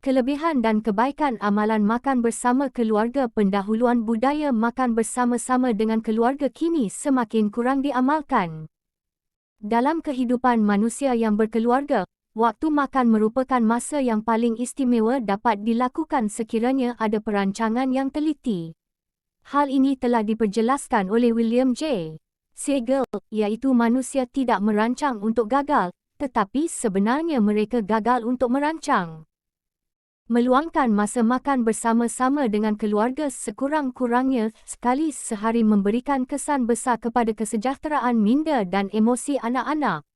Kelebihan dan kebaikan amalan makan bersama keluarga. Pendahuluan budaya makan bersama-sama dengan keluarga kini semakin kurang diamalkan. Dalam kehidupan manusia yang berkeluarga, waktu makan merupakan masa yang paling istimewa dapat dilakukan sekiranya ada perancangan yang teliti. Hal ini telah diperjelaskan oleh William J. Siegel, iaitu manusia tidak merancang untuk gagal, tetapi sebenarnya mereka gagal untuk merancang. Meluangkan masa makan bersama-sama dengan keluarga sekurang-kurangnya sekali sehari memberikan kesan besar kepada kesejahteraan minda dan emosi anak-anak.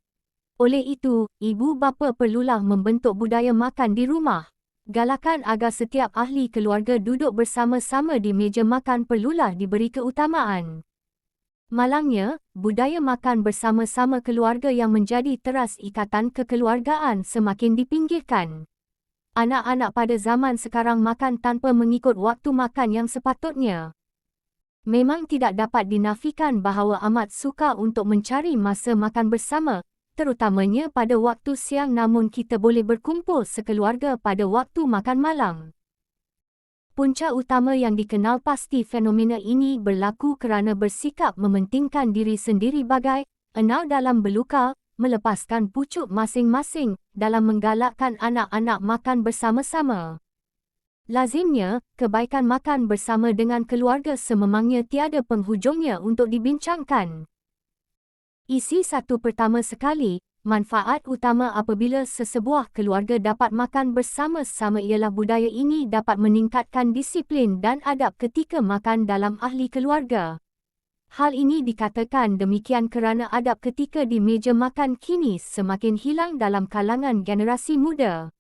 Oleh itu, ibu bapa perlulah membentuk budaya makan di rumah. Galakan agar setiap ahli keluarga duduk bersama-sama di meja makan perlulah diberi keutamaan. Malangnya, budaya makan bersama-sama keluarga yang menjadi teras ikatan kekeluargaan semakin dipinggirkan. Anak-anak pada zaman sekarang makan tanpa mengikut waktu makan yang sepatutnya. Memang tidak dapat dinafikan bahawa amat sukar untuk mencari masa makan bersama, terutamanya pada waktu siang, namun kita boleh berkumpul sekeluarga pada waktu makan malam. Punca utama yang dikenal pasti fenomena ini berlaku kerana bersikap mementingkan diri sendiri bagai enal dalam belukar, melepaskan pucuk masing-masing dalam menggalakkan anak-anak makan bersama-sama. Lazimnya, kebaikan makan bersama dengan keluarga sememangnya tiada penghujungnya untuk dibincangkan. Isi satu pertama sekali, manfaat utama apabila sesebuah keluarga dapat makan bersama-sama ialah budaya ini dapat meningkatkan disiplin dan adab ketika makan dalam ahli keluarga. Hal ini dikatakan demikian kerana adab ketika di meja makan kini semakin hilang dalam kalangan generasi muda.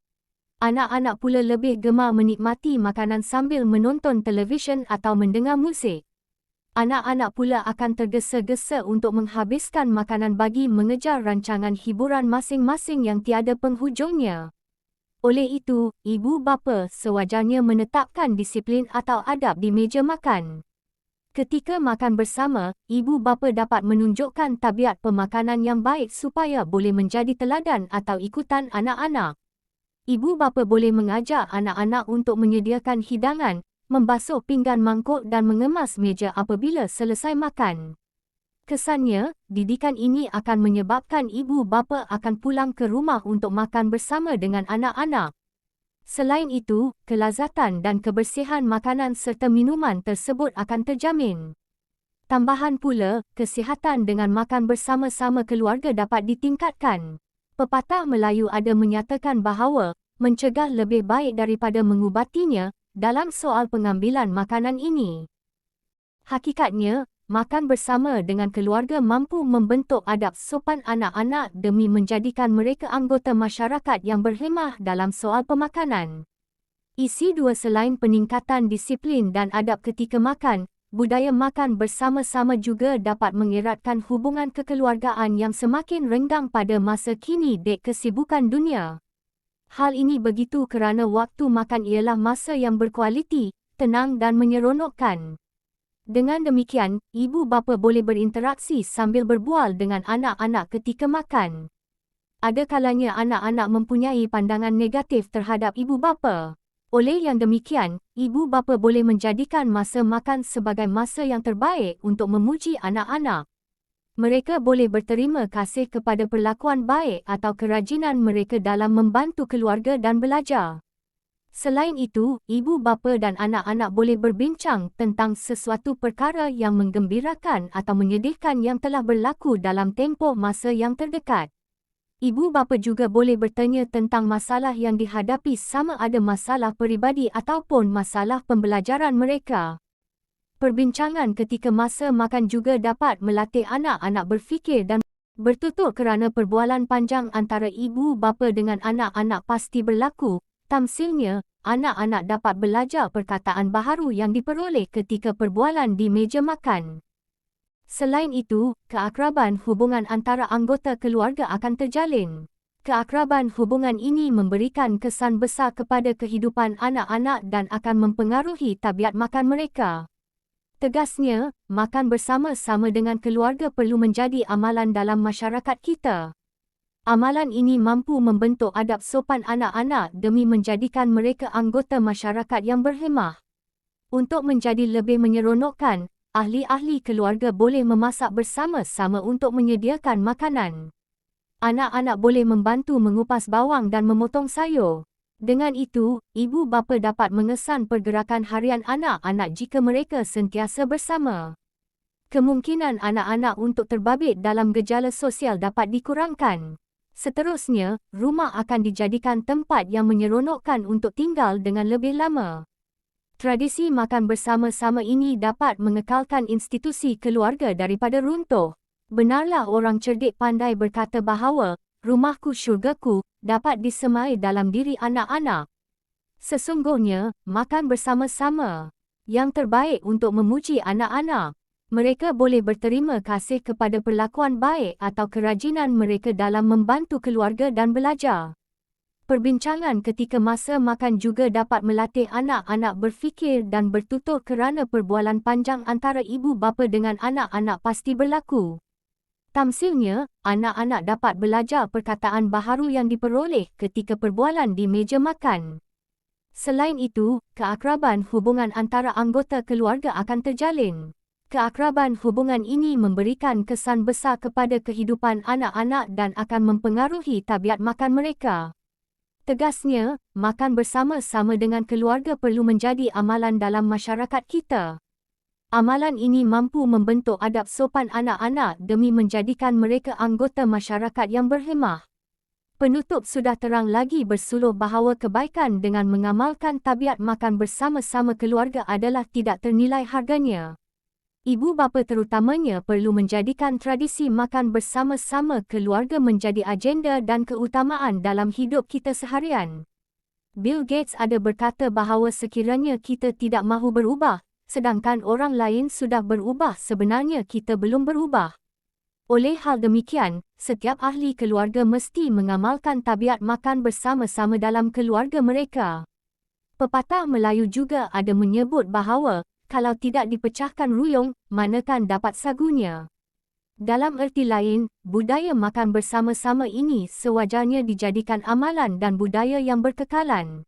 Anak-anak pula lebih gemar menikmati makanan sambil menonton televisyen atau mendengar musik. Anak-anak pula akan tergesa-gesa untuk menghabiskan makanan bagi mengejar rancangan hiburan masing-masing yang tiada penghujungnya. Oleh itu, ibu bapa sewajarnya menetapkan disiplin atau adab di meja makan. Ketika makan bersama, ibu bapa dapat menunjukkan tabiat pemakanan yang baik supaya boleh menjadi teladan atau ikutan anak-anak. Ibu bapa boleh mengajak anak-anak untuk menyediakan hidangan, membasuh pinggan mangkuk dan mengemas meja apabila selesai makan. Kesannya, didikan ini akan menyebabkan ibu bapa akan pulang ke rumah untuk makan bersama dengan anak-anak. Selain itu, kelazatan dan kebersihan makanan serta minuman tersebut akan terjamin. Tambahan pula, kesihatan dengan makan bersama-sama keluarga dapat ditingkatkan. Pepatah Melayu ada menyatakan bahawa, mencegah lebih baik daripada mengubatinya, dalam soal pengambilan makanan ini. Hakikatnya, makan bersama dengan keluarga mampu membentuk adab sopan anak-anak demi menjadikan mereka anggota masyarakat yang berhemah dalam soal pemakanan. Isi dua selain peningkatan disiplin dan adab ketika makan, budaya makan bersama-sama juga dapat mengeratkan hubungan kekeluargaan yang semakin renggang pada masa kini dek kesibukan dunia. Hal ini begitu kerana waktu makan ialah masa yang berkualiti, tenang dan menyeronokkan. Dengan demikian, ibu bapa boleh berinteraksi sambil berbual dengan anak-anak ketika makan. Ada kalanya anak-anak mempunyai pandangan negatif terhadap ibu bapa. Oleh yang demikian, ibu bapa boleh menjadikan masa makan sebagai masa yang terbaik untuk memuji anak-anak. Mereka boleh berterima kasih kepada perlakuan baik atau kerajinan mereka dalam membantu keluarga dan belajar. Selain itu, ibu bapa dan anak-anak boleh berbincang tentang sesuatu perkara yang menggembirakan atau menyedihkan yang telah berlaku dalam tempoh masa yang terdekat. Ibu bapa juga boleh bertanya tentang masalah yang dihadapi sama ada masalah peribadi ataupun masalah pembelajaran mereka. Perbincangan ketika masa makan juga dapat melatih anak-anak berfikir dan bertutur kerana perbualan panjang antara ibu bapa dengan anak-anak pasti berlaku. Tamsilnya, anak-anak dapat belajar perkataan baharu yang diperoleh ketika perbualan di meja makan. Selain itu, keakraban hubungan antara anggota keluarga akan terjalin. Keakraban hubungan ini memberikan kesan besar kepada kehidupan anak-anak dan akan mempengaruhi tabiat makan mereka. Tegasnya, makan bersama-sama dengan keluarga perlu menjadi amalan dalam masyarakat kita. Amalan ini mampu membentuk adab sopan anak-anak demi menjadikan mereka anggota masyarakat yang berhemah. Untuk menjadi lebih menyeronokkan, ahli-ahli keluarga boleh memasak bersama-sama untuk menyediakan makanan. Anak-anak boleh membantu mengupas bawang dan memotong sayur. Dengan itu, ibu bapa dapat mengesan pergerakan harian anak-anak jika mereka sentiasa bersama. Kemungkinan anak-anak untuk terbabit dalam gejala sosial dapat dikurangkan. Seterusnya, rumah akan dijadikan tempat yang menyeronokkan untuk tinggal dengan lebih lama. Tradisi makan bersama-sama ini dapat mengekalkan institusi keluarga daripada runtuh. Benarlah orang cerdik pandai berkata bahawa, rumahku syurgaku, dapat disemai dalam diri anak-anak. Sesungguhnya, makan bersama-sama yang terbaik untuk memuji anak-anak. Mereka boleh berterima kasih kepada perlakuan baik atau kerajinan mereka dalam membantu keluarga dan belajar. Perbincangan ketika masa makan juga dapat melatih anak-anak berfikir dan bertutur kerana perbualan panjang antara ibu bapa dengan anak-anak pasti berlaku. Tamsilnya, anak-anak dapat belajar perkataan baharu yang diperoleh ketika perbualan di meja makan. Selain itu, keakraban hubungan antara anggota keluarga akan terjalin. Keakraban hubungan ini memberikan kesan besar kepada kehidupan anak-anak dan akan mempengaruhi tabiat makan mereka. Tegasnya, makan bersama-sama dengan keluarga perlu menjadi amalan dalam masyarakat kita. Amalan ini mampu membentuk adab sopan anak-anak demi menjadikan mereka anggota masyarakat yang berhemah. Penutup sudah terang lagi bersuluh bahawa kebaikan dengan mengamalkan tabiat makan bersama-sama keluarga adalah tidak ternilai harganya. Ibu bapa terutamanya perlu menjadikan tradisi makan bersama-sama keluarga menjadi agenda dan keutamaan dalam hidup kita seharian. Bill Gates ada berkata bahawa sekiranya kita tidak mahu berubah, sedangkan orang lain sudah berubah, sebenarnya kita belum berubah. Oleh hal demikian, setiap ahli keluarga mesti mengamalkan tabiat makan bersama-sama dalam keluarga mereka. Pepatah Melayu juga ada menyebut bahawa, kalau tidak dipecahkan ruyung, manakan dapat sagunya. Dalam erti lain, budaya makan bersama-sama ini sewajarnya dijadikan amalan dan budaya yang berkekalan.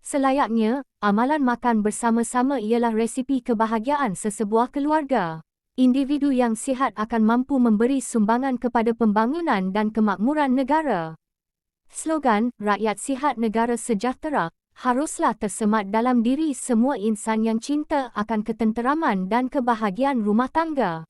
Selayaknya, amalan makan bersama-sama ialah resipi kebahagiaan sesebuah keluarga. Individu yang sihat akan mampu memberi sumbangan kepada pembangunan dan kemakmuran negara. Slogan, rakyat sihat negara sejahtera, haruslah tersemat dalam diri semua insan yang cinta akan ketenteraman dan kebahagiaan rumah tangga.